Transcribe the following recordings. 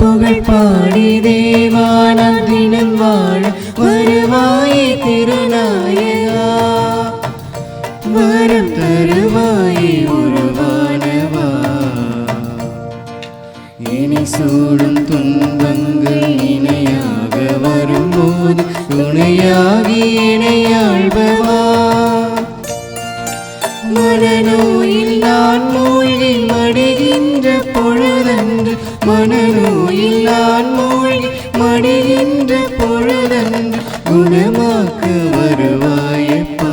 புகழ் பாடி தேவானாம் தினம் வாழ வருவாயே திருநாயகா. வரம் தருவாயே உருவானவா. இனி சூடும் துன்பங்கள் இணையாக வரும்போது துணையாகி இணையாழ்பவா. மனநோயில் நான் மூழ்கி மடிகின்ற பொழுதன்று, மனநோயில் நான் மூழ்கி மடிகின்ற பொழுதன்று குணமாக்க வருவாயப்பா.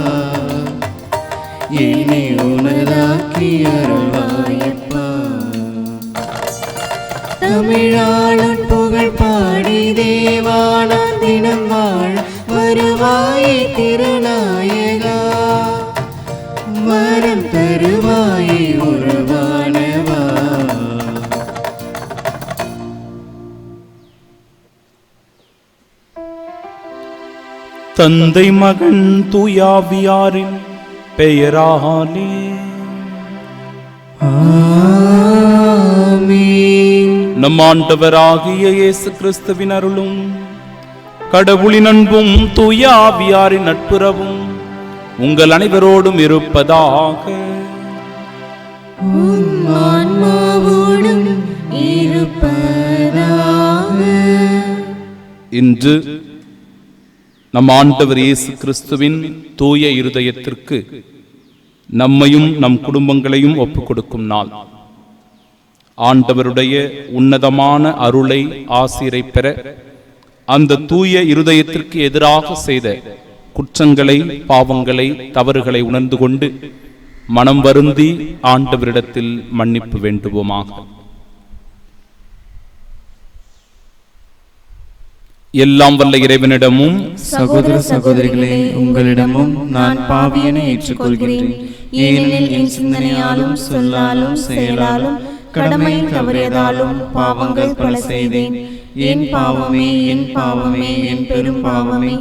என்னை உனதாக்கி அருள்வாயப்பா. தமிழாளன் புகழ் பாடி தேவானாம் தினம் வாழ வருவாயே திருநாயகா. வரம் தருவாயே உருவானவா. தந்தை மகன் தூயாவியாரின் பெயராலே ஆமென். நம் ஆண்டவராகிய இயேசு கிறிஸ்துவின் அருளும் கடவுளின் அன்பும் தூயாவியாரின் நட்புறவும் உங்கள் அனைவரோடும் இருப்பதாக. உம் ஆன்மாவோடும் இருப்பதாக. இன்று நம் ஆண்டவர் இயேசு கிறிஸ்துவின் தூய இருதயத்திற்கு நம்மையும் நம் குடும்பங்களையும் ஒப்புக் கொடுக்கும் நாள். ஆண்டவருடைய உன்னதமான அருளை ஆசீரை பெற அந்த தூய இருதயத்திற்கு எதிராக செய்த குற்றங்களை, பாவங்களை, தவறுகளை உணர்ந்து கொண்டு மனம் வருந்தி ஆண்டவரிடத்தில் மன்னிப்பு வேண்டுவோமாக. எல்லாம் வல்ல இறைவனிடமும் சகோதர சகோதரிகளே, உங்களிடமும் நான் பாவியனை ஏற்றுக்கொள்கிறேன். ஏனெனில் என் சிந்தனையாலும் சொல்லாலும் செயலாலும் கடமையில் தவறியதாலும் பாவங்கள் பல செய்தேன். என் பாவமே, என் பாவமே, என் பெரும் பாவமே.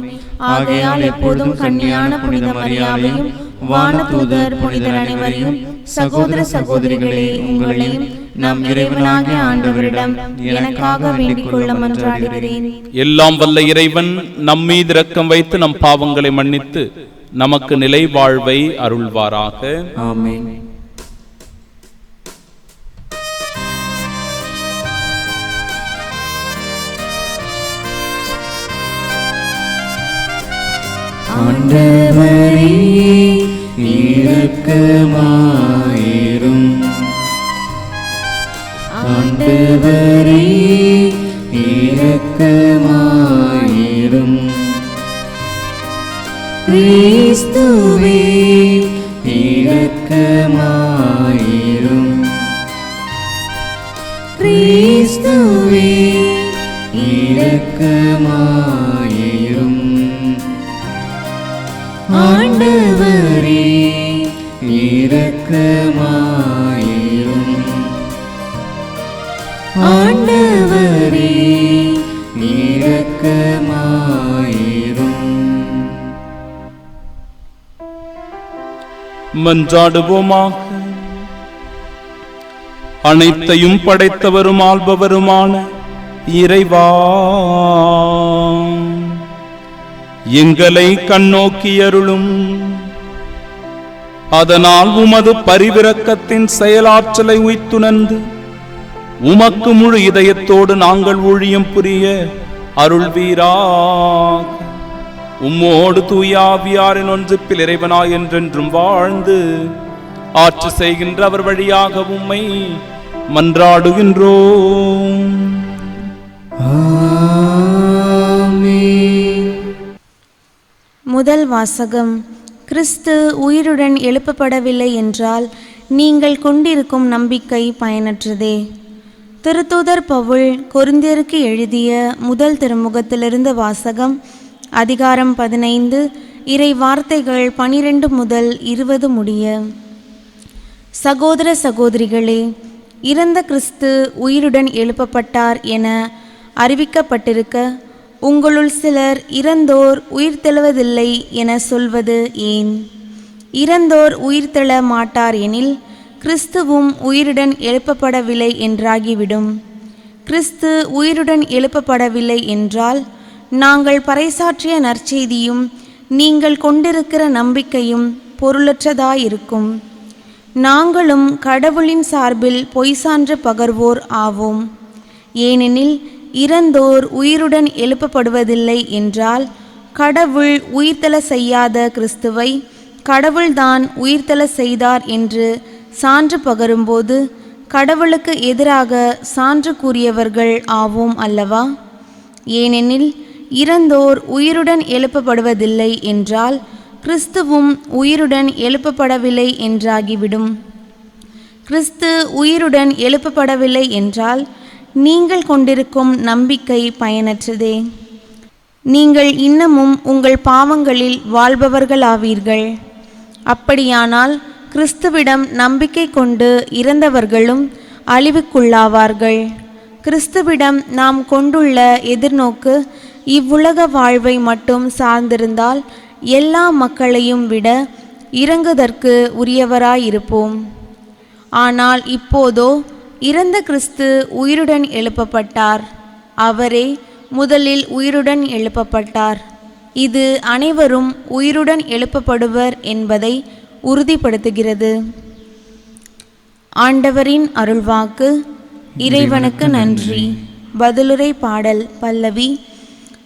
ஆகையால் எப்போதும் கன்னியான புனித மரியாதையும் வானதூதர் புனிதர் அனைவரையும், சகோதர சகோதரிகளே உங்களையும் நம் இறைவனாகிய ஆண்டவரிடம் எனக்காக வேண்டிக் கொள்ள மன்றாடுகிறேன். எல்லாம் வல்ல இறைவன் நம் மீது இரக்கம் வைத்து நம் பாவங்களை மன்னித்து நமக்கு நிலை வாழ்வை அருள்வாராக. ஆமென். ஆண்டவரே இரக்கமாயிரும். ஆண்டவரே இரக்கமாயிரும். கிறிஸ்துவே இரக்கமாயிரும். கிறிஸ்துவே இரக்கமாயிரும். ஆண்டவரே இரக்கமாயிரும். ஆண்டவரே இரக்கமாயிரும். மன்றாடுவோமாக. அனைத்தையும் படைத்தவரும் ஆள்பவருமான இறைவா, எங்களை கண்ணோக்கி அருளும். அதனால் உமது பரிவிரக்கத்தின் செயலாற்றலை உய்த்துணர்ந்து உமக்கு முழு இதயத்தோடு நாங்கள் ஊழியம் புரிய அருள்வீராக. உம்மோடு தூயாவியாரின் ஒன்றிப்பில் இறைவனாய் என்றென்றும் வாழ்ந்து ஆட்சி செய்கின்ற அவர் வழியாக உம்மை மன்றாடுகின்றோம். முதல் வாசகம். கிறிஸ்து உயிருடன் எழுப்பப்படவில்லை என்றால் நீங்கள் கொண்டிருக்கும் நம்பிக்கை பயனற்றதே. திருத்தூதர் பவுல் கொரிந்தியருக்கு எழுதிய முதல் திருமுகத்திலிருந்து வாசகம். அதிகாரம் 15, இறை வார்த்தைகள் 12 முதல் 20 முடிய. சகோதர சகோதரிகளே, இறந்த கிறிஸ்து உயிருடன் எழுப்பப்பட்டார் என அறிவிக்கப்பட்டிருக்க உங்களுள் சிலர் இறந்தோர் உயிர்த்தெழுவதில்லை என சொல்வது ஏன்? இறந்தோர் உயிர்த்தெழ மாட்டார் எனில் கிறிஸ்துவும் உயிருடன் எழுப்பப்படவில்லை என்றாகிவிடும். கிறிஸ்து உயிருடன் எழுப்பப்படவில்லை என்றால் நாங்கள் பறைசாற்றிய நற்செய்தியும் நீங்கள் கொண்டிருக்கிற நம்பிக்கையும் பொருளற்றதாயிருக்கும். நாங்களும் கடவுளின் சார்பில் பொய் சான்று பகர்வோர் ஆவோம். ஏனெனில் இறந்தோர் உயிருடன் எழுப்பப்படுவதில்லை என்றால் கடவுள் உயிர்த்தெழ செய்யாத கிறிஸ்துவை கடவுள்தான் உயிர்த்தெழ செய்தார் என்று சான்று பகரும்போது கடவுளுக்கு எதிராக சான்று கூறியவர்கள் ஆவோம் அல்லவா? ஏனெனில் இறந்தோர் உயிருடன் எழுப்பப்படுவதில்லை என்றால் கிறிஸ்துவும் உயிருடன் எழுப்பப்படவில்லை என்றாகிவிடும். கிறிஸ்து உயிருடன் எழுப்பப்படவில்லை என்றால் நீங்கள் கொண்டிருக்கும் நம்பிக்கை பயனற்றதே. நீங்கள் இன்னமும் உங்கள் பாவங்களில் வாழ்பவர்களாவீர்கள். அப்படியானால் கிறிஸ்துவிடம் நம்பிக்கை கொண்டு இறந்தவர்களும் அழிவுக்குள்ளாவார்கள். கிறிஸ்துவிடம் நாம் கொண்டுள்ள எதிர்நோக்கு இவ்வுலக வாழ்வை மட்டும் சார்ந்திருந்தால் எல்லா மக்களையும் விட இறங்குதற்கு உரியவராயிருப்போம். ஆனால் இப்போதோ இறந்த கிறிஸ்து உயிருடன் எழுப்பப்பட்டார். அவரே முதலில் உயிருடன் எழுப்பப்பட்டார். இது அனைவரும் உயிருடன் எழுப்பப்படுவர் என்பதை உறுதிப்படுத்துகிறது. ஆண்டவரின் அருள்வாக்கு. இறைவனுக்கு நன்றி. பதிலுரை பாடல் பல்லவி.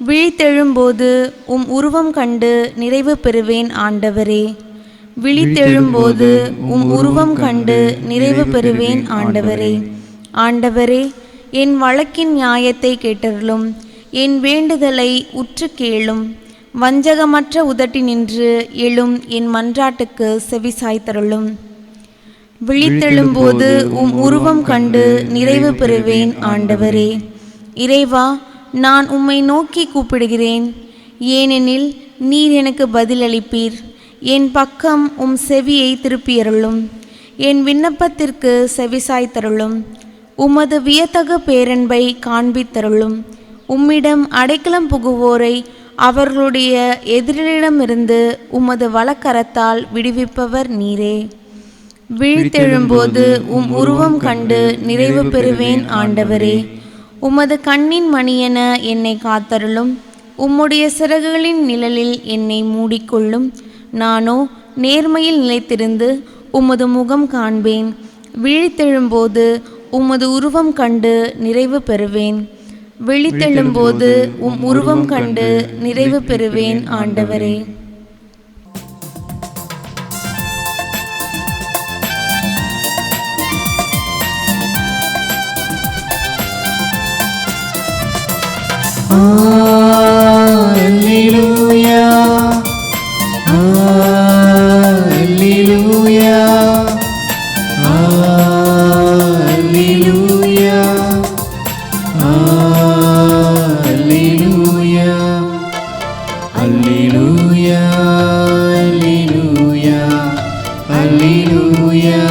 விழித்தெழும்போது உம் உருவம் கண்டு நிறைவு பெறுவேன் ஆண்டவரே. விழித்தெழும்போது உம் உருவம் கண்டு நிறைவு பெறுவேன் ஆண்டவரே. ஆண்டவரே, என் வழக்கின் நியாயத்தை கேட்டருளும். என் வேண்டுதலை உற்று கேளும். வஞ்சகமற்ற உதட்டினின்று எழும் என் மன்றாட்டுக்கு செவிசாய்த்தருளும். விழித்தெழும்போது உம் உருவம் கண்டு நிறைவு பெறுவேன் ஆண்டவரே. இறைவா, நான் உம்மை நோக்கி கூப்பிடுகிறேன். ஏனெனில் நீர் எனக்கு பதிலளிப்பீர். என் பக்கம் உம் செவியை திருப்பியருளும். என் விண்ணப்பத்திற்கு செவிசாய்த்தருளும். உமது வியத்தகு பேரன்பை காண்பித்தருளும். உம்மிடம் அடைக்கலம் புகுவோரை அவர்களுடைய எதிரிடமிருந்து உமது வலக்கரத்தால் விடுவிப்பவர் நீரே. விழித்தெழும்போது உம் உருவம் கண்டு நிறைவு பெறுவேன் ஆண்டவரே. உமது கண்ணின் மணியென என்னை காத்தருளும். உம்முடைய சிறகுகளின் நிழலில் என்னை மூடிக்கொள்ளும். நானோ நேர்மையில் நிலைத்திருந்து உமது முகம் காண்பேன். விழித்தெழும்போது உமது உருவம் கண்டு நிறைவு பெறுவேன். விழித்தெழும்போது உம் உருவம் கண்டு நிறைவு பெறுவேன் ஆண்டவரே. Alleluia, Alleluia, Alleluia, Alleluia, Alleluia, Alleluia,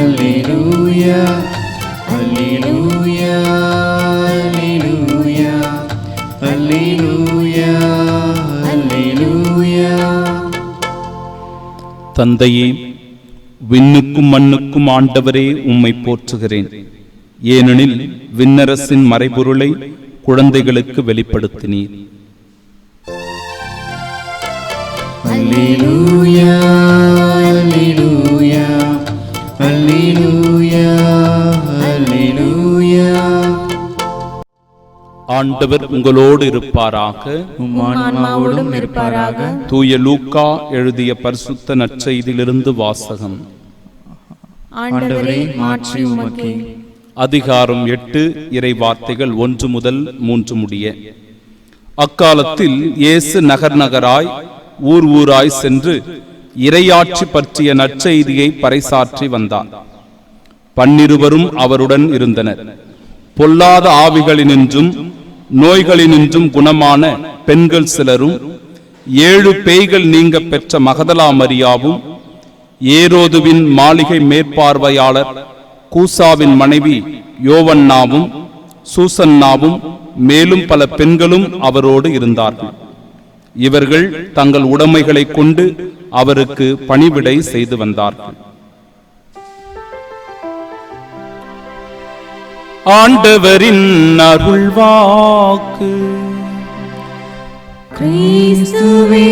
Alleluia, Alleluia, Alleluia, Alleluia, Alleluia. தந்தையே, விண்ணுக்கும் மண்ணுக்கும் ஆண்டவரே, உம்மை போற்றுகிறேன். ஏனெனில் விண்ணரசின் மறைபொருளை குழந்தைகளுக்கு வெளிப்படுத்தினீர். Alleluia, Alleluia, Alleluia, Alleluia. ஆண்டவர் உங்களோடு இருப்பாராக. உம் ஆன்மாவோடும் இருப்பாராக. தூய லூக்கா எழுதிய பரிசுத்த நற்செய்தியிலிருந்து வாசகம். ஆண்டவரே, மாற்றி உமக்கே. அதிகாரம் 8, இறை வார்த்தைகள் 1 முதல் 3 முடிய. அக்காலத்தில் இயேசு நகர் நகராய் ஊர் ஊராய் சென்று இறையாட்சி பற்றிய நற்செய்தியை பறைசாற்றி வந்தார். 12 அவருடன் இருந்தனர். பொல்லாத ஆவிகளினின்றும் நோய்களினின்றும் குணமான பெண்கள் சிலரும் 7 பேய்கள் நீங்க பெற்ற மகதலா மரியாவும், ஏரோதுவின் மாளிகை மேற்பார்வையாளர் கூசாவின் மனைவி யோவன்னாவும், சூசன்னாவும், மேலும் பல பெண்களும் அவரோடு இருந்தார்கள். இவர்கள் தங்கள் உடைமைகளை கொண்டு அவருக்கு பணிவிடை செய்து வந்தார்கள். ஆண்டவரின் அருள்வாக்கு. கிறிஸ்துவே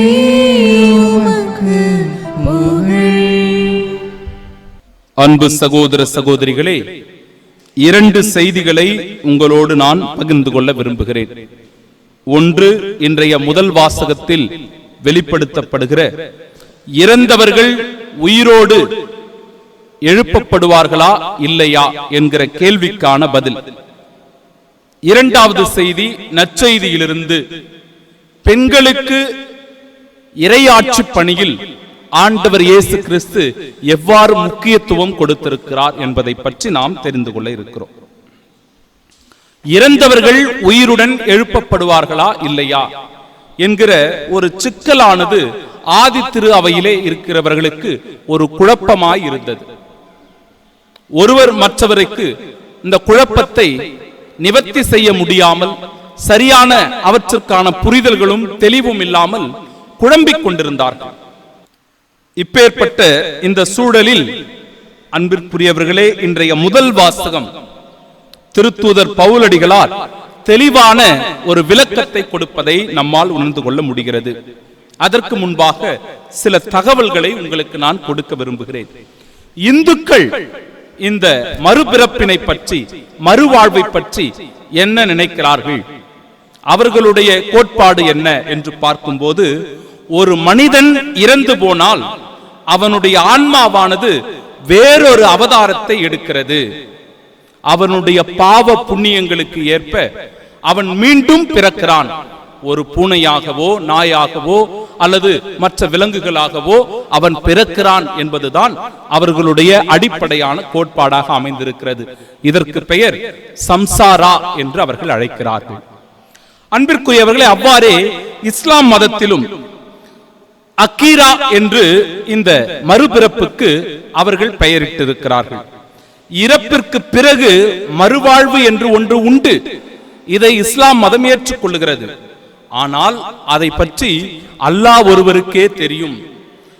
உமக்கு புகழ். அன்பு சகோதர சகோதரிகளே, 2 செய்திகளை உங்களோடு நான் பகிர்ந்து கொள்ள விரும்புகிறேன். ஒன்று, இன்றைய முதல் வாசகத்தில் வெளிப்படுத்தப்படுகிற இறந்தவர்கள் உயிரோடு எழுப்பப்படுவார்களா இல்லையா என்கிற கேள்விக்கான பதில். இரண்டாவது செய்தி, நற்செய்தியிலிருந்து பெண்களுக்கு இறையாட்சி பணியில் ஆண்டவர் இயேசு கிறிஸ்து எவ்வாறு முக்கியத்துவம் கொடுத்திருக்கிறார் என்பதை பற்றி நாம் தெரிந்து கொள்ள இருக்கிறோம். இறந்தவர்கள் உயிருடன் எழுப்பப்படுவார்களா இல்லையா என்கிற ஒரு சிக்கலானது ஆதி திரு அவையிலே இருக்கிறவர்களுக்கு ஒரு குழப்பமாய் இருந்தது. ஒருவர் மற்றவருக்கு இந்த குழப்பத்தை நிவர்த்தி செய்ய முடியாமல், சரியான அவற்றுக்கான புரிதல்களும் தெளிவும் இல்லாமல் குழம்பிக் கொண்டிருந்தார்கள். இப்பேற்பட்ட இந்த சூழலில் அன்பிற்குரியவர்களே, இன்றைய முதல் வாசகம் திருத்தூதர் பவுலடிகளார் தெளிவான ஒரு விளக்கத்தை கொடுப்பதை நம்மால் உணர்ந்து கொள்ள முடிகிறது. அதற்கு முன்பாக சில தகவல்களை உங்களுக்கு நான் கொடுக்க விரும்புகிறேன். இந்துக்கள் இந்த மறுபிறப்பினை பற்றி, மறுவாழ்வை பற்றி என்ன நினைக்கிறார்கள், அவர்களுடைய கோட்பாடு என்ன என்று பார்க்கும்போது, ஒரு மனிதன் இறந்து போனால் அவனுடைய ஆன்மாவானது வேறொரு அவதாரத்தை எடுக்கிறது. அவனுடைய பாவ புண்ணியங்களுக்கு ஏற்ப அவன் மீண்டும் பிறக்கிறான். ஒரு பூனையாகவோ நாயாகவோ அல்லது மற்ற விலங்குகளாகவோ அவன் பிறக்கிறான் என்பதுதான் அவர்களுடைய அடிப்படையான கோட்பாடாக அமைந்திருக்கிறது. இதற்கு பெயர் சம்சாரா என்று அவர்கள் அழைக்கிறார்கள். அன்பிற்குரியவர்களே, அவ்வாறே இஸ்லாம் மதத்திலும் அக்கீரா என்று இந்த மறுபிறப்புக்கு அவர்கள் பெயரிட்டிருக்கிறார்கள். இறப்பிற்கு பிறகு மறுவாழ்வு என்று ஒன்று உண்டு. இதை இஸ்லாம் மதம் ஏற்றுக்கொள்ளுகிறது. ஆனால் அதை பற்றி அல்லாஹ் ஒருவருக்கே தெரியும்.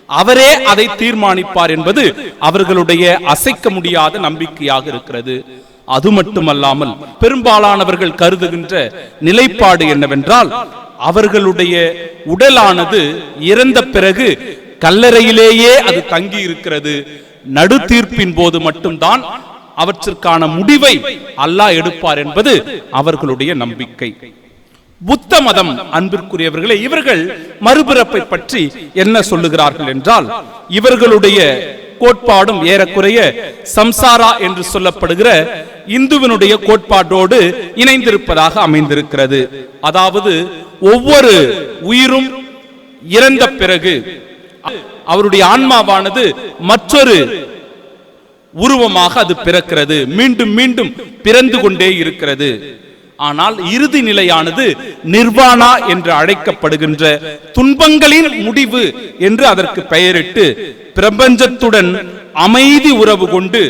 அவரே அதை தீர்மானிப்பார் என்பது அவர்களுடைய அசைக்க முடியாத நம்பிக்கையாக இருக்கிறது. அது மட்டுமல்லாமல் பெரும்பாலானவர்கள் கருதுகின்ற நிலைப்பாடு என்னவென்றால், அவர்களுடைய உடலானது இறந்த பிறகு கல்லறையிலேயே அது தங்கி இருக்கிறது. நடு தீர்ப்பின் போது மட்டும்தான் அவற்றிற்கான முடிவை அல்லாஹ் எடுப்பார் என்பது அவர்களுடைய நம்பிக்கை. புத்த மதம், அன்பிற்குரியவர்களே, இவர்கள் மறுபிறப்பை பற்றி என்ன சொல்லுகிறார்கள் என்றால், இவர்களுடைய கோட்பாடும் ஏறக்குறைய சம்சாரா என்று சொல்லப்படுகிற இந்துவினுடைய கோட்பாட்டோடு இணைந்திருப்பதாக அமைந்திருக்கிறது. அதாவது ஒவ்வொரு உயிரும் இறந்த பிறகு அவருடைய ஆன்மாவானது மற்றொரு உருவமாக அது பிறக்கிறது, மீண்டும் மீண்டும் பிறந்து கொண்டே இருக்கிறது. ஆனால் இறுதி நிலையானது நிர்வாணா என்று அழைக்கப்படுகின்ற துன்பங்களின் முடிவு என்று அதற்கு பெயரிட்டு பிரபஞ்சத்துடன் அமைதி உறவு கொண்டு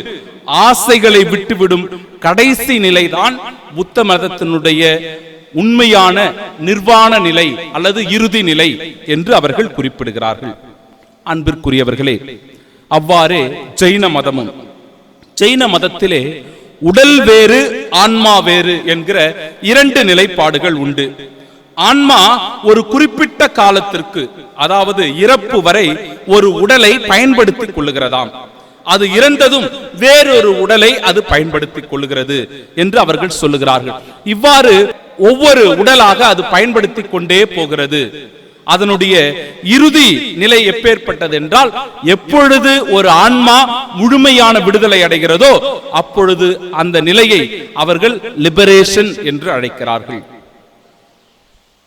ஆசைகளை விட்டுவிடும் கடைசி நிலைதான் புத்த மதத்தினுடைய உண்மையான நிர்வாண நிலை அல்லது இறுதி நிலை என்று அவர்கள் குறிப்பிடுகிறார்கள். அன்பிற்குரியவர்களே, அவ்வாறே ஜெயின மதமும், ஜெயின மதத்திலே உடல் வேறு ஆன்மா வேறு என்கிற 2 நிலைப்பாடுகள் உண்டு. ஆன்மா ஒரு குறிப்பிட்ட காலத்திற்கு, அதாவது இறப்பு வரை ஒரு உடலை பயன்படுத்திக் கொள்ளுகிறதாம். அது இறந்ததும் வேறொரு உடலை அது பயன்படுத்திக் கொள்ளுகிறது என்று அவர்கள் சொல்லுகிறார்கள். இவ்வாறு ஒவ்வொரு உடலாக அது பயன்படுத்திக் கொண்டே போகிறது. அதனுடைய இறுதி நிலை எப்பேற்பட்டது என்றால், எப்பொழுது ஒரு ஆன்மா முழுமையான விடுதலை அடைகிறதோ அப்பொழுது அந்த நிலையை அவர்கள் லிபரேஷன் என்று அழைக்கிறார்கள்.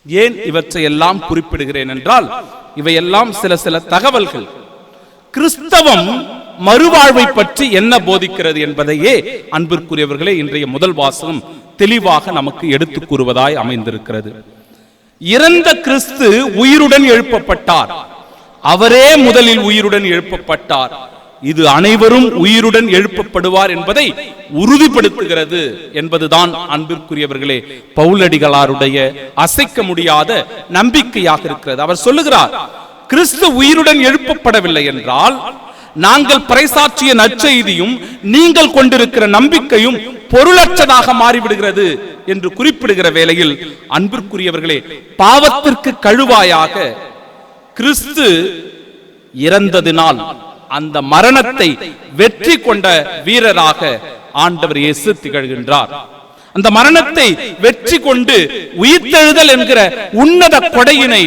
ஏன் இவற்றை எல்லாம் குறிப்பிடுகிறேன் என்றால், இவையெல்லாம் சில தகவல்கள். கிறிஸ்தவம் மறுவாழ்வை பற்றி என்ன போதிக்கிறது என்பதையே அன்பிற்குரியவர்களே இன்றைய முதல் வாசகம் தெளிவாக நமக்கு எடுத்துக் கூறுவதாய் அமைந்திருக்கிறது. இறந்த கிறிஸ்து உயிருடன் எழுப்பப்பட்டார். அவரே முதலில் உயிருடன் எழுப்பப்பட்டார். இது அனைவரும் உயிருடன் எழுப்பப்படுவார் என்பதை உறுதிப்படுத்துகிறது என்பதுதான் அன்பிற்குரியவர்களே பவுலடிகளாருடைய அசைக்க முடியாத நம்பிக்கையாக இருக்கிறது. அவர் சொல்லுகிறார், கிறிஸ்து உயிருடன் எழுப்பப்படவில்லை என்றால் நாங்கள் பறைசாற்றிய நற்செய்தியும் நீங்கள் கொண்டிருக்கிற நம்பிக்கையும் பொருளற்றதாக மாறிவிடுகிறது என்று குறிப்பிடுகிற வேளையில், அன்பிற்குரியவர்களே, பாவத்திற்கு கழுவாயாக கிறிஸ்து இறந்ததினால் அந்த மரணத்தை வெற்றி கொண்ட வீரராக ஆண்டவர் இயேசு திகழ்கின்றார். அந்த மரணத்தை வெற்றி கொண்டு உயிர்த்தெழுதல் என்கிற உன்னத கொடையினை,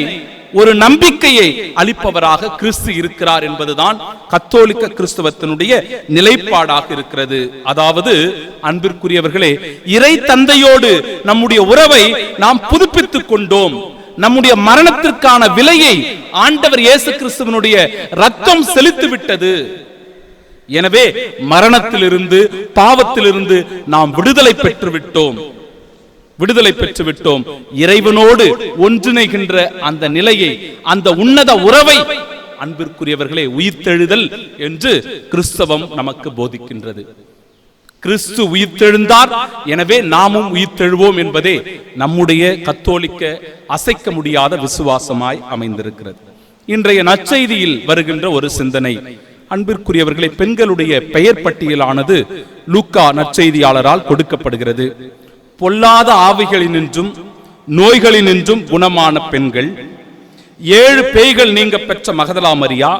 ஒரு நம்பிக்கையை அளிப்பவராக கிறிஸ்து இருக்கிறார் என்பதுதான் கத்தோலிக்க கிறிஸ்தவத்தினுடைய நிலைப்பாடாக இருக்கிறது. அதாவது அன்பிற்குரியவர்களே, இறை தந்தையோடு நம்முடைய உறவை நாம் புதுப்பித்துக் கொண்டோம். நம்முடைய மரணத்திற்கான விலையை ஆண்டவர் இயேசு கிறிஸ்துவினுடைய இரத்தம் செலுத்தி விட்டது. எனவே மரணத்திலிருந்து, பாவத்திலிருந்து நாம் விடுதலை பெற்றுவிட்டோம். இறைவனோடு ஒன்றிணைகின்ற அந்த நிலையை, அந்த உன்னத உறவை, அன்பிற்குரியவர்களே, உயிர்த்தெழுதல் என்று கிறிஸ்தவம் நமக்கு போதிக்கின்றது. கிறிஸ்து உயிர்த்தெழுந்தார், எனவே நாமும் உயிர்த்தெழுவோம் என்பதே நம்முடைய கத்தோலிக்க அசைக்க முடியாத விசுவாசமாய் அமைந்திருக்கிறது. இன்றைய நற்செய்தியில் வருகின்ற ஒரு சிந்தனை, அன்பிற்குரியவர்களே, பெண்களுடைய பெயர் பட்டியலானது லூக்கா நற்செய்தியாளரால் கொடுக்கப்படுகிறது. பொல்லாத ஆவிகளினின்றும் நோய்களினின்றும் குணமான பெண்கள், 7 பேய்கள் நீங்க பெற்ற மகதலா மரியா,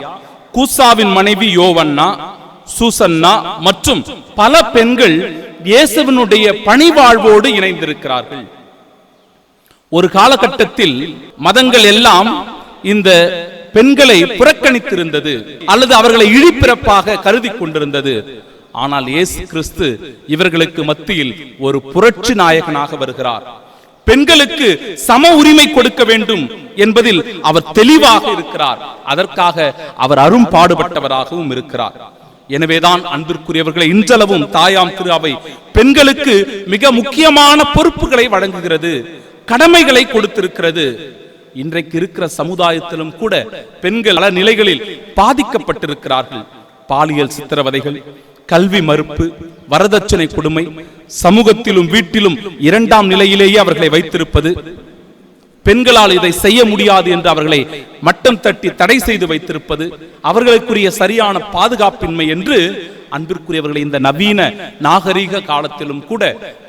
கூசாவின் மனைவி யோவன்னா, சூசன்னா மற்றும் பல பெண்கள் இயேசுவினுடைய பணிவாழ்வோடு இணைந்திருக்கிறார்கள். ஒரு காலகட்டத்தில் மதங்கள் எல்லாம் இந்த பெண்களை புறக்கணித்திருந்தது அல்லது அவர்களை இழிப்பிறப்பாக கருதி கொண்டிருந்தது. ஆனால் இயேசு கிறிஸ்து இவர்களுக்கு மத்தியில் ஒரு புரட்சி நாயகனாக வருகிறார். பெண்களுக்கு சம உரிமை கொடுக்க வேண்டும் என்பதில் அவர் தெளிவாக இருக்கிறார். அதற்காக அவர் அரும்பாடுபட்டவராகவும் இருக்கிறார். எனவேதான் அன்பிற்குரியவர்களை, இன்றளவும் தாயாம் திரு அவை பெண்களுக்கு மிக முக்கியமான பொறுப்புகளை வழங்குகிறது, கடமைகளை கொடுத்திருக்கிறது. இன்றைக்கு இருக்கிற சமுதாயத்திலும் கூட பெண்கள் பல நிலைகளில் பாதிக்கப்பட்டிருக்கிறார்கள். பாலியல் சித்திரவதைகள், கல்வி மறுப்பு, வரதட்சணை கொடுமை, சமூகத்திலும் வீட்டிலும் 2ஆம் நிலையிலேயே அவர்களை வைத்திருப்பது, பெண்களால் இதை செய்ய முடியாது என்று அவர்களை மட்டம் தட்டி தடை செய்து வைத்திருப்பது, அவர்களுக்குரிய சரியான பாதுகாப்பின்மை என்று, அன்பிற்குரியவர்களை, இந்த நவீன நாகரீக காலத்திலும் கூட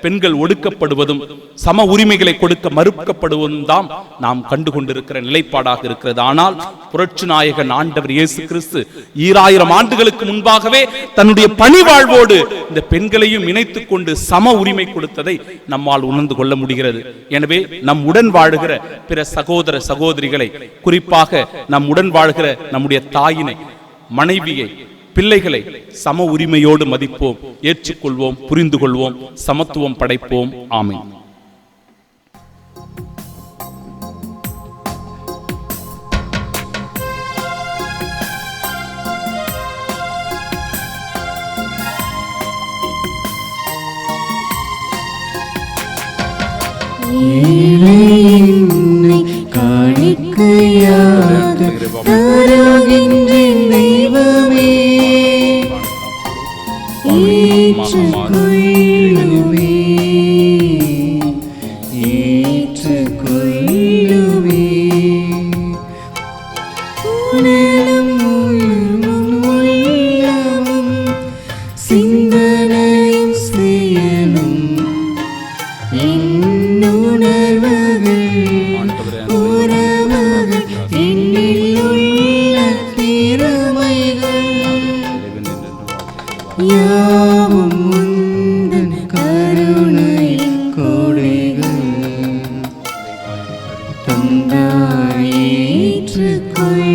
பெண்கள் ஒடுக்கப்படுவதும் சம உரிமைகளை கொடுக்க மறுக்கப்படுவதும் தான் நாம் கண்டுகொண்டிருக்கிற நிலைப்பாடாக இருக்கிறது. ஆனால் புரட்சி நாயகன் ஆண்டவர் இயேசு கிறிஸ்து 2000 ஆண்டுகளுக்கு முன்பாகவே தன்னுடைய பணிவாழ்வோடு இந்த பெண்களையும் இணைத்துக் கொண்டு சம உரிமை கொடுத்ததை நம்மால் உணர்ந்து கொள்ள முடிகிறது. எனவே நம் உடன் வாழ்கிற பிற சகோதர சகோதரிகளை, குறிப்பாக நம் உடன் வாழ்கிற நம்முடைய தாயினை, மனைவியை, பிள்ளைகளை சம உரிமையோடு மதிப்போம், ஏற்றுக்கொள்வோம், புரிந்து கொள்வோம், சமத்துவம் படைப்போம். ஆமென். என்னை காணிக்கையாக தருகின்றேன் தெய்வமே, ஏற்றுக்கொள்ளுமே, ஏற்றுக்கொள்ளுமே. உணலும் உள்ளமும் சிந்தனையும் செயலும் யாவும் உந்தன் கருணையின் கொடைகள் தந்தாய், ஏற்றுக்கொள்.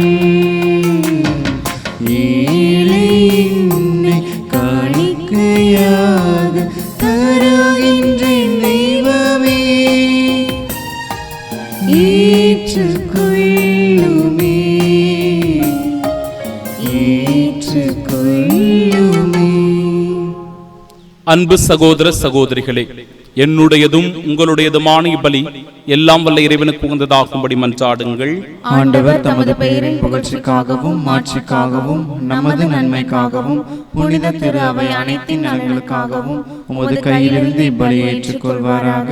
ஏழை என்னை காணிக்கையாக தருகின்றேன் தெய்வமே, ஏற்றுக்கொள்ளுமே, ஏற்றுக்கொள்ளுமே. அன்பு சகோதர சகோதரிகளே, என்னுடையதும் உங்களுடையதுமான இப்பலி எல்லாம் வல்ல இறைவனுக்கு உகந்ததாகும்படி மன்றாடுங்கள். ஆண்டவர் தமது பெயரின் புகழ்ச்சிக்காகவும் மாட்சிக்காகவும் நமது நன்மைக்காகவும் புனித திரு அவை அனைத்தின் நலன்களுக்காகவும் உமது கையிலிருந்து இப்பலியை ஏற்றுக்கொள்வாராக.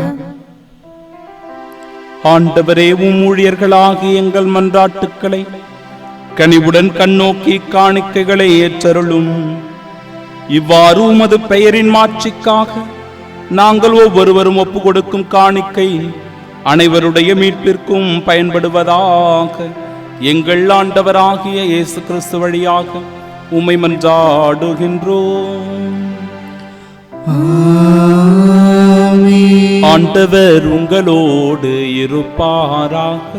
ஆண்டவரே, உம் ஊழியர்களாகிய எங்கள் மன்றாட்டுக்களை கனிவுடன் கண்ணோக்கி காணிக்கைகளை ஏற்றருளும். இவ்வாறு உமது பெயரின் மாட்சிக்காக நாங்கள் ஒவ்வொருவரும் ஒப்பு கொடுக்கும் காணிக்கை அனைவருடைய மீட்பிற்கும் பயன்படுவதாக. எங்கள் ஆண்டவராகிய இயேசு கிறிஸ்து வழியாக உம்மை மன்றாடுகின்றோம். ஆண்டவர் உங்களோடு இருப்பாராக.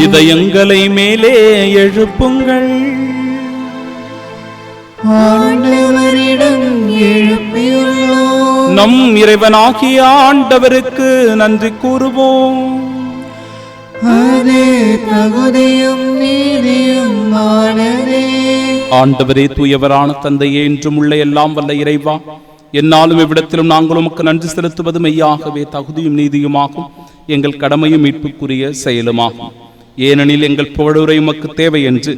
இதயங்களை மேலே எழுப்புங்கள். ஆண்டவரிடம் எழுப்பியுள்ளோம். நம் இறைவனாகிய ஆண்டவருக்கு நன்றி கூறுவோம். அது தகுதியும் நீதியுமானதே. ஆண்டவரே, தூயவரான தந்தையே, என்றும் உள்ள எல்லாம் வல்ல இறைவா, என்னாலும் இவ்விடத்திலும் நாங்கள் உமக்கு நன்றி செலுத்துவது மெய்யாகவே தகுதியும் நீதியுமாகும், எங்கள் கடமையும் மீட்புக்குரிய செயலுமாகும். ஏனெனில் எங்கள் புகழுரை உமக்கு தேவை என்று,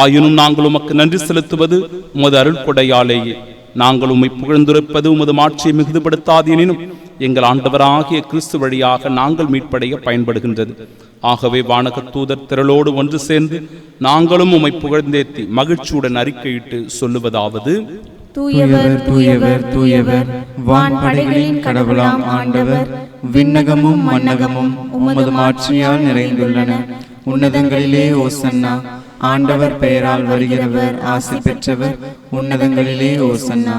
ஆயினும் நாங்கள் உமக்கு நன்றி செலுத்துவது உமது அருள் கொடையாலேயே. நாங்கள் உம்மை புகழ்ந்திருப்பது உமது மாட்சியை மிகுதிப்படுத்தாதெனினும் எங்கள் ஆண்டவராகிய கிறிஸ்து வழியாக நாங்கள் மீட்படைய பயன்படுகின்றது. ஆகவே வானக தூதர் திரளோடு ஒன்று சேர்ந்து நாங்களும் உம்மை புகழ்ந்தேத்தி மகிழ்ச்சியுடன் அறிக்கையிட்டு சொல்லுவதாவது: தூயவர் தூயவர் தூயவர், வான் படைகளின் கடவுளாம் ஆண்டவர். விண்ணகமும் மண்ணகமும் உமது மாட்சியால் நிறைந்துள்ளன. உன்னதங்களிலே ஓசன்னா. ஆண்டவர் பெயரால் வருகிறவர் ஆசி பெற்றவர். உன்னதங்களிலே ஓசன்னா.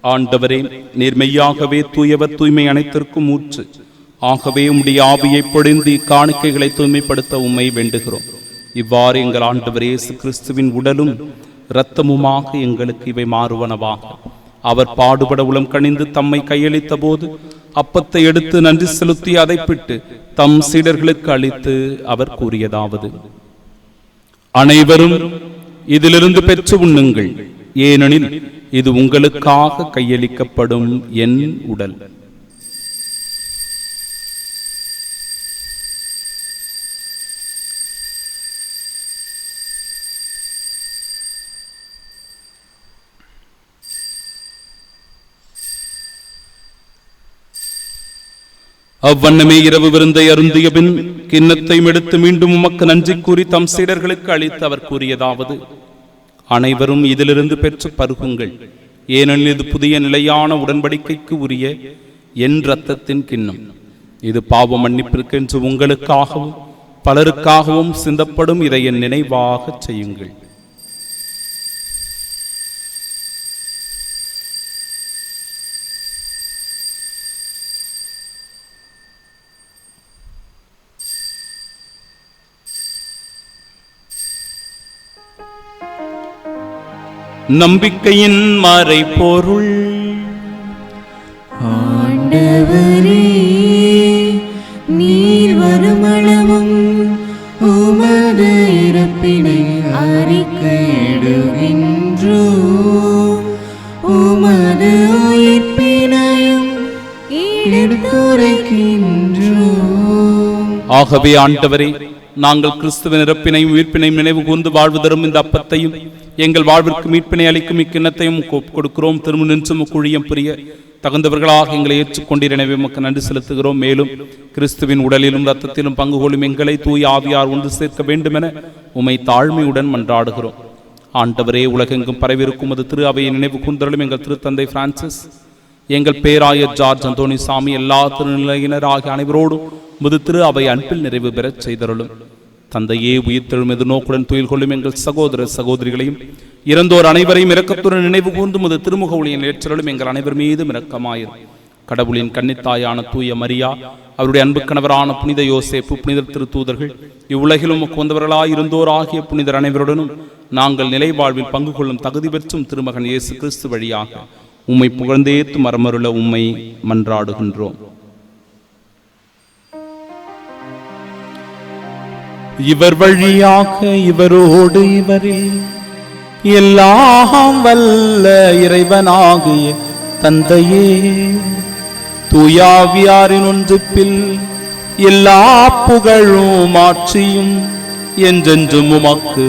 ஆண்டவரே, நீர் மெய்யாகவே தூயவர், தூய்மை அனைத்திற்கும் ஊற்று. ஆகவே உம்முடைய ஆவியை பொழிந்து காணிக்கைகளை தூய்மைப்படுத்த உம்மை வேண்டுகிறோம். இவ்வாறு எங்கள் ஆண்டவர் இயேசு கிறிஸ்துவின் உடலும் இரத்தமுமாக எங்களுக்கு இவை மாறுவனவாக. அவர் பாடுபட உளம் கனிந்து தம்மை கையளித்த போது அப்பத்தை எடுத்து நன்றி செலுத்தி அதை பிட்டு தம் சீடர்களுக்கு அளித்து அவர் கூறியதாவது: அனைவரும் இதிலிருந்து பெற்று உண்ணுங்கள், ஏனெனில் இது உங்களுக்காக கையளிக்கப்படும் என் உடல். அவ்வண்ணமே இரவு விருந்தை அருந்திய பின் கிண்ணத்தையும் எடுத்து மீண்டும் உமக்கு நன்றி கூறி தம் சீடர்களுக்கு அளித்து அவர் கூறியதாவது: அனைவரும் இதிலிருந்து பெற்று பருகுங்கள், ஏனெனில் இது புதிய நிலையான உடன்படிக்கைக்கு உரிய என் இரத்தத்தின் கிண்ணம். இது பாவ மன்னிப்பிற்கென்று உங்களுக்காகவும் பலருக்காகவும் சிந்தப்படும். இதை என் நினைவாக செய்யுங்கள். நம்பிக்கையின் மறைபொருள். ஆண்டவரே, நீர் வருமளவும் உமது இறப்பினை அறிக்கையிடுகின்றோம். உமது உயிர்ப்பினையும் எடுத்துரைக்கின்றோம். ஆகவே ஆண்டவரே, நாங்கள் கிறிஸ்துவின் இறப்பினையும் உயிர்ப்பினையும் நினைவு கூர்ந்து வாழ்வு தரும் இந்த அப்பத்தையும் எங்கள் வாழ்விற்கு மீட்பினை அளிக்கும் இக்கிண்ணத்தையும் கொடுக்கிறோம். திரும்ப நின்று குழியம் புரிய தகுந்தவர்களாக எங்களை ஏற்றுக்கொண்டீர். எனவே உமக்கு நன்றி செலுத்துகிறோம். மேலும் கிறிஸ்துவின் உடலிலும் இரத்தத்திலும் பங்கு கொள்ளும் எங்களை தூய ஆவியார் ஒன்று சேர்க்க வேண்டும் என உம்மை தாழ்மையுடன் மன்றாடுகிறோம். ஆண்டவரே, உலகெங்கும் பரவிருக்கும் அது திரு அவையை நினைவு கூர்ந்தருளும். எங்கள் திருத்தந்தை பிரான்சிஸ், எங்கள் பேராயர் ஜார்ஜ் அந்தோனி சாமி, எல்லா திருநிலையினர் ஆகிய அனைவரோடும் முது திரு அவை அன்பில் நிறைவு பெறச் செய்தருளும். தந்தையே, உயிர்த்தெழும் எதிர்நோக்குடன் துயில் கொள்ளும் எங்கள் சகோதர சகோதரிகளையும் இறந்தோர் அனைவரையும் இரக்கத்துடன் நினைவு கூர்ந்து முது திருமுக ஒளியின் ஏற்றலும் எங்கள் அனைவர் மீதும் இரக்கமாயிரும். கடவுளின் கன்னித்தாயான தூய மரியா, அவருடைய அன்பு கணவரான புனித யோசேப்பு, புனித திருத்தூதர்கள், இவ்வுலகிலும் வந்தவர்களாய் இருந்தோர் ஆகிய புனிதர் அனைவருடனும் நாங்கள் நிலை வாழ்வில் பங்கு கொள்ளும் தகுதி பெற்றும் திருமகன் இயேசு கிறிஸ்து வழியாக உம்மை புகழ்ந்தேத்து மரமருள உம்மை மன்றாடுகின்றோம். இவர் வழியாக இவரோடு இவரில் எல்லாம் வல்ல இறைவனாகிய தந்தையே, தூயாவியாரின் ஒன்றுப்பில் எல்லா புகழும் ஆட்சியும் என்றென்றும் உமக்கு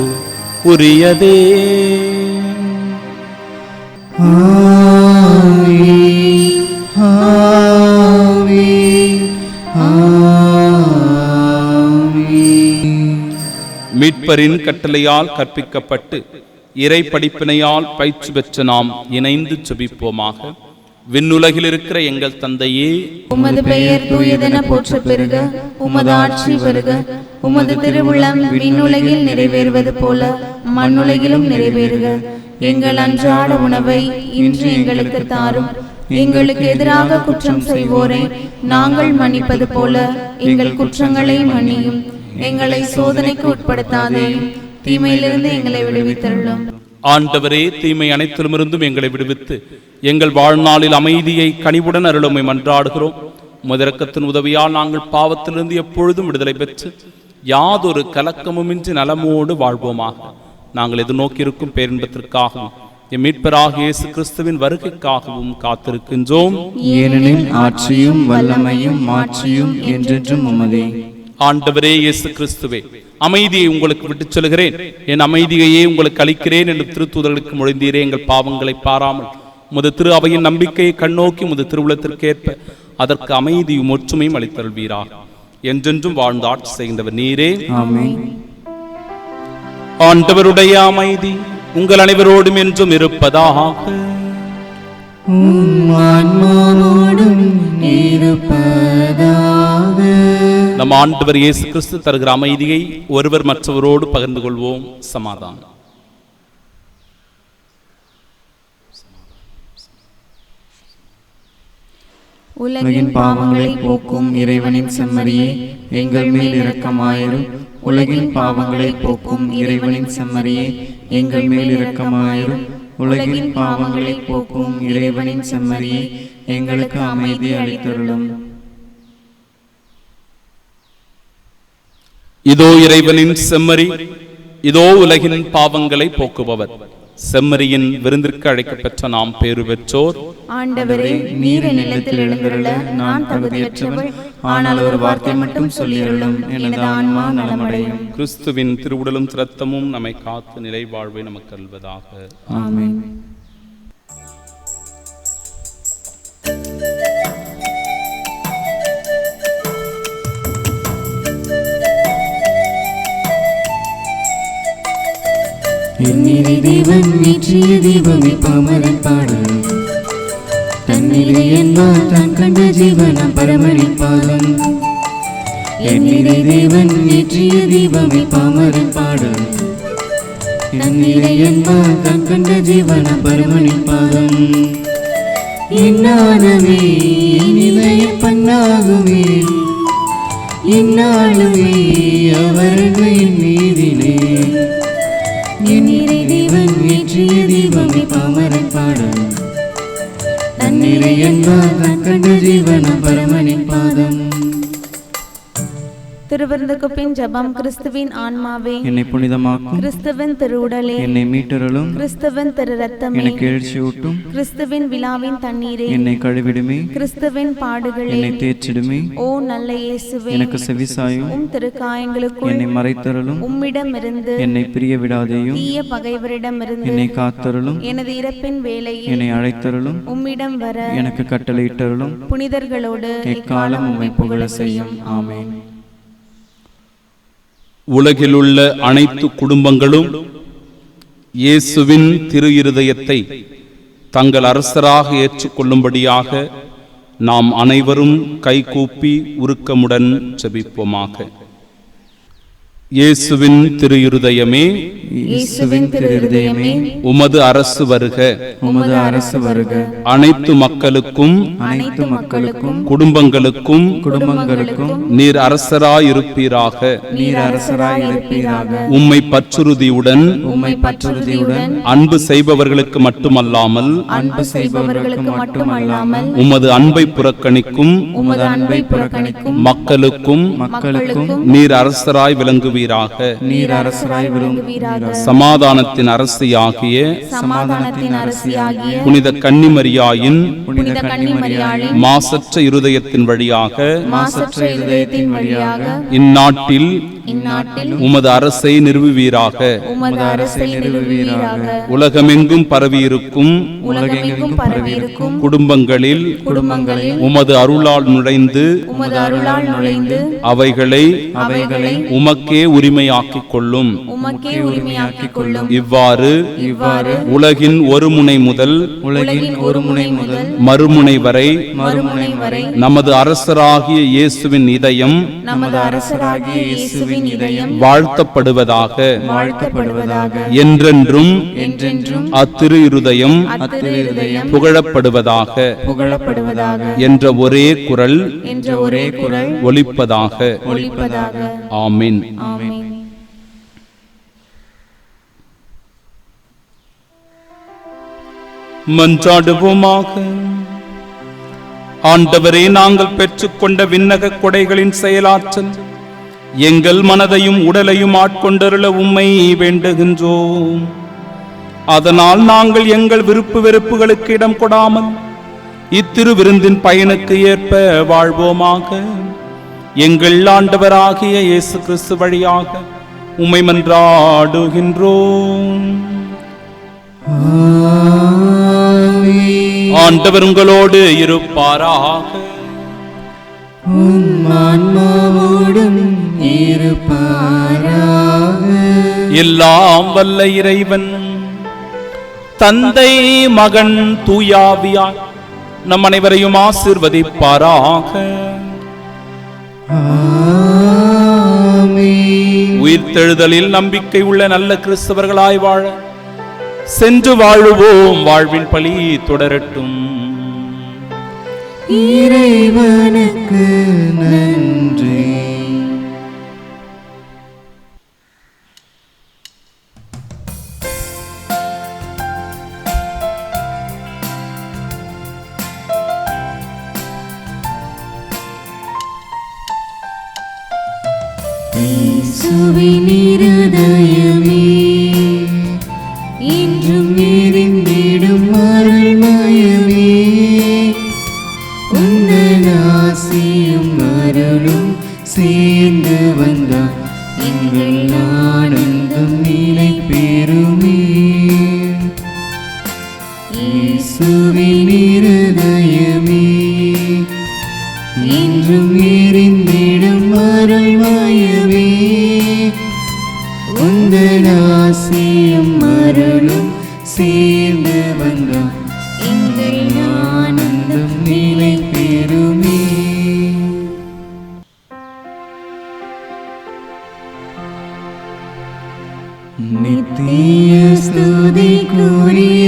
உரியதே. ஆமென். ஆமென். மீட்பரின் கட்டளையால் கற்பிக்கப்பட்டு இறை படிப்பினையால் பயிற்சி பெற்ற நாம் இணைந்து ஜெபிப்போமாக. விண்ணுலகில் இருக்கிற எங்கள் தந்தையே, உமது பெயர் தூயதென போற்றப் பெறுக. உமது ஆட்சி வருக. உமது திருவுளம் விண்ணுலகில் நிறைவேறுவது போல மண்ணுலகிலும் நிறைவேறுக. எங்கள் அன்றாட உணவை இன்று எங்களுக்கு தாரும். எங்களுக்கு எதிராக குற்றம் செய்வோரை நாங்கள் மன்னிப்பது போல எங்கள் குற்றங்களை மன்னியும். எங்களை சோதனைக்கு உட்படுத்தாதேயும், தீமையிலிருந்து எங்களை விடுவித்தருளும். ஆண்டவரே, தீமை அனைத்திலுமிருந்தும் எங்களை விடுவித்து எங்கள் வாழ்நாளில் அமைதியை கனிவுடன் அருளுமை மன்றாடுகிறோம். முதரக்கத்தின் உதவியால் நாங்கள் பாவத்திலிருந்து எப்பொழுதும் விடுதலை பெற்று யாதொரு கலக்கமுமின்றி நலமோடு வாழ்வோமாக. நாங்கள் எதிர்நோக்கியிருக்கும் பேரின்பத்திற்காகவும் எம் மீட்பராகிய இயேசு கிறிஸ்துவின் வருகைக்காகவும் காத்திருக்கின்றோம். ஏனெனில் ஆட்சியும் வல்லமையும் மாட்சியும் என்றென்றும் உமதே. ஆண்டவரே இயேசு கிறிஸ்துவே, அமைதியை உங்களுக்கு விட்டுச் சொல்கிறேன், என் அமைதியையே உங்களுக்கு அளிக்கிறேன் என்று திருத்தூதர்களுக்கு மொழிந்தீரே. எங்கள் பாவங்களை பாராமல் உமது திரு அவையின் நம்பிக்கையை கண்ணோக்கி உமது திருவுளத்திற்கேற்ப அதற்கு அமைதியும் ஒற்றுமையும் அளித்தருள்வீராக. என்றென்றும் வாழ்ந்து ஆட்சி செய்கின்றவர் நீரே. ஆமென். ஆண்டவருடைய அமைதி உங்கள் அனைவரோடும் என்றும் இருப்பதாக. உம் ஆன்மாவோடும் இருப்பதாக. நம் ஆண்டவர் இயேசு கிறிஸ்து தருகிற அமைதியை ஒருவர் மற்றவரோடு பகிர்ந்து கொள்வோம். சமாதானம். உலகின் பாவங்களை போக்கும் இறைவனின் செம்மறியே, எங்கள் மேல் இரக்கமாயிரும். உலகின் பாவங்களை போக்கும் இறைவனின் செம்மறியே, எங்கள் மேல் இரக்கமாயிரும். உலகின் பாவங்களை போக்கும் இறைவனின் செம்மறியே, எங்களுக்கு அமைதி அளித்தருளும். இதோ இறைவனின் செம்மறி, இதோ உலகின் பாவங்களை போக்குபவர். செம்மறியின் விருந்திற்கு அழைக்கப்பெற்ற நாம் பேறு பெற்றோர். ஆண்டவரே, நீர் நிலத்தில் எழுந்தருள நான் தகுதியற்றவள். ஆனால் ஒரு வார்த்தை மட்டும் சொல்லியருளும், எனது ஆன்மா நலமடையும். கிறிஸ்துவின் திருவுடலும் இரத்தமும் நம்மை காத்து நிலை வாழ்வை நமக்கு அல்வதாக. ஆமென். என்னிறை தேவன் ஏற்றிய தீபமே பாமரன் பாடல். தன்னிலை என்பார் தான் கண்ட ஜீவனம் பரமனின் பாதம். என்னிறை தேவன் ஏற்றிய தீபமே பாமரன் பாடல். தன்னிலை என்பார் தான் கண்ட ஜீவனம் பரமனின் பாதம். இன்னாலுமே இனிமைய பண்ணாகுமே, இன்னாலுமே அவர்களின் மீதிலே. என்னிறை தேவன் ஏற்றிய தீபமே பாமரன் பாடல். தன்னிறை என்பார் தான் கண்ட ஜீவனம் பரமனின் பாதம். திருவிருந்துக்கு பின் ஜெபம். கிறிஸ்துவின் ஆன்மாவே, என்னை புனிதமாக்கும். கிறிஸ்துவின் திருவுடலே, என்னை மீட்டருளும். கிறிஸ்துவின் திரு ரத்தமே, எனக்கு எழுச்சியூட்டும். கிறிஸ்துவின் விழாவின் தண்ணீரே, என்னை கழுவிடுமே. கிறிஸ்துவின் பாடுகளே, என்னை தேய்ச்சிடுமே. ஓ நல்ல இயேசுவே, எனக்கு செவிசாயும். உம் திருக்காயங்களுக்குள் என்னை மறைத்தருளும். உம்மிடமிருந்து என்னை பிரிய விடாதேயும். தீய பகைவரிடமிருந்து என்னை காத்தருளும். எனது இறப்பின் வேளையில் என்னை அழைத்தருளும். உம்மிடம் வர எனக்கு கட்டளையிட்டருளும். புனிதர்களோடு எக்காலம் உம்மை புகழ செய்யும். ஆமென். உலகில் உள்ள அனைத்து குடும்பங்களும் இயேசுவின் திரு இருதயத்தை தங்கள் அரசராக ஏற்றுக்கொள்ளும்படியாக நாம் அனைவரும் கைகூப்பி உருக்கமுடன் ஜெபிப்போமாக. இயேசுவின் திரு இருதயமே, இயேசுவின் திரு இருதயமே, உமது அரசு வருக. உமது அரசு வருக. அனைத்து மக்களுக்கும் அனைத்து மக்களுக்கும் குடும்பங்களுக்கும் குடும்பங்களுக்கும் நீர் அரசராயிருப்பீராக. நீர் அரசராய் இருப்பீராக. உம்மை பற்றுறுதியுடன் உம்மை பற்றுறுதியுடன் அன்பு செய்பவர்களுக்கு மட்டுமல்லாமல் அன்பு செய்பவர்களுக்கு மட்டுமல்லாமல் உமது அன்பை புறக்கணிக்கும் உமது அன்பை புறக்கணிக்கும் மக்களுக்கும் நீர் அரசராய் விளங்குவீராக. நீர் அரசராய் விளங்குவீராக. சமாதானத்தின் அரசியாகிய சமாதானத்தின் அரசியாகிய புனித கன்னிமரியாயின் புனித கன்னிமரியாளின் மாசற்ற இருதயத்தின் வழியாக மாசற்ற இருதயத்தின் வழியாக இந்நாட்டில் இந்நாட்டில் உமது அரசை நிறுவுவீராக. உமது அரசை நிறுவுவீராக. உலகமெங்கும் பரவியிருக்கும் உலகமெங்கும் பரவியிருக்கும் குடும்பங்களில் உமது அருளால் நுழைந்து உமது அருளால் நுழைந்து அவைகளை அவைகளை உமக்கே உரிமையாக்கிக் கொள்ளும். உமக்கே உரிமையாக்கிக் கொள்ளும். இவ்வாறு உலகின் ஒரு முனை முதல் உலகின் ஒரு முனை முதல் மறுமுனை வரை மறுமுனை வரை நமது அரசராகிய இயேசுவின் இதயம் நமது அரசராகிய இயேசுவின் இதயம் வாழ்த்தப்படுவதாக. வாழ்த்தப்படுவதாக. என்றென்றும் என்றென்றும் அத்திரு இருதயம் அத்திரு இருதயம் புகழப்படுவதாக புகழப்படுவதாக. என்ற ஒரே குரல் என்ற ஒரே குரல் ஒலிப்பதாக. ஒலிப்பதாக. ஆமீன். ஆமென். மன்றாடுவோமாக. ஆண்டவரே, நாங்கள் பெற்றுக்கொண்ட விண்ணக கொடைகளின் செயலாற்றல் எங்கள் மனதையும் உடலையும் ஆட்கொண்டருள உம்மை வேண்டுகின்றோம். அதனால் நாங்கள் எங்கள் விருப்பு வெறுப்புகளுக்கு இடம் கொடாமல் இத்திரு விருந்தின் பயனுக்கு ஏற்ப வாழ்வோமாக. எங்கள் ஆண்டவராகிய இயேசு கிறிஸ்து வழியாக உம்மை மன்றாடுகின்றோம். ஆண்டவர் உங்களோடு இருப்பாராக. ஆன்மாவோடும் இருப்பாராக. எல்லாம் வல்ல இறைவன் தந்தை, மகன், தூயாவியார் நம் அனைவரையும் ஆசீர்வதிப்பாராக. ஆமென். உயிர்த்தெழுதலில் நம்பிக்கை உள்ள நல்ல கிறிஸ்தவர்களாய் வாழ சென்று வாழுவோம். வாழ்வின் பலி தொடரட்டும். இறைவனுக்கு நன்றி. இயேசுவின் இருதயமே இன்றும் எரிந்திடும் அருள்மயமே, உந்தன் ஆசியும் அருளும் சேர்ந்து வந்தால் எங்கள் ஆனந்தம் நிலை பெறுமே. இயேசுவின் இருதயமே இன்றும் எரிந்திடும் அருள்மயமே, உந்தன் ஆசியும் அருளும் சேர்ந்து வந்தால் எங்கள் ஆனந்தம் நிலை பெறுமே. நித்திய ஸ்துதிக்குரிய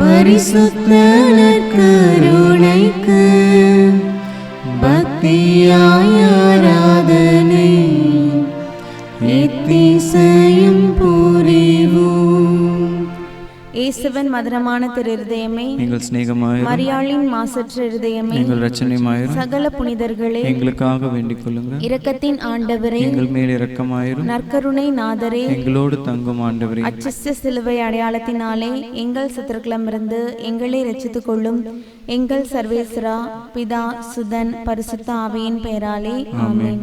பரிசுத்த கருணைக்கு பக்தியாய் ஆராதனை எத்திசையும் புரிவோம். இயேசுவின் மதுரமான திரு இருதயமே, எங்கள் சிநேகமாயிரும். மரியாளின் மாசற்ற இருதயமே, எங்கள் இரட்சணியமாயிரும். சகல புனிதர்களே, எங்களுக்காக வேண்டிக் கொள்ளுங்கள். இரக்கத்தின் ஆண்டவரே, எங்கள் மேல் இரக்கமாயிரும். நற்கருணை நாதரே, எங்களோடு தங்கும் ஆண்டவரே, அச்சிஷ்ட சிலுவை அடையாளத்தினாலே எங்கள் சத்துருக்களிடமிருந்து எங்களை ரட்சித்துக் கொள்ளும். எங்கள் சர்வேஸ்வரா, பிதா, சுதன், பரிசுத்த ஆவியின் பெயராலே ஆமென்.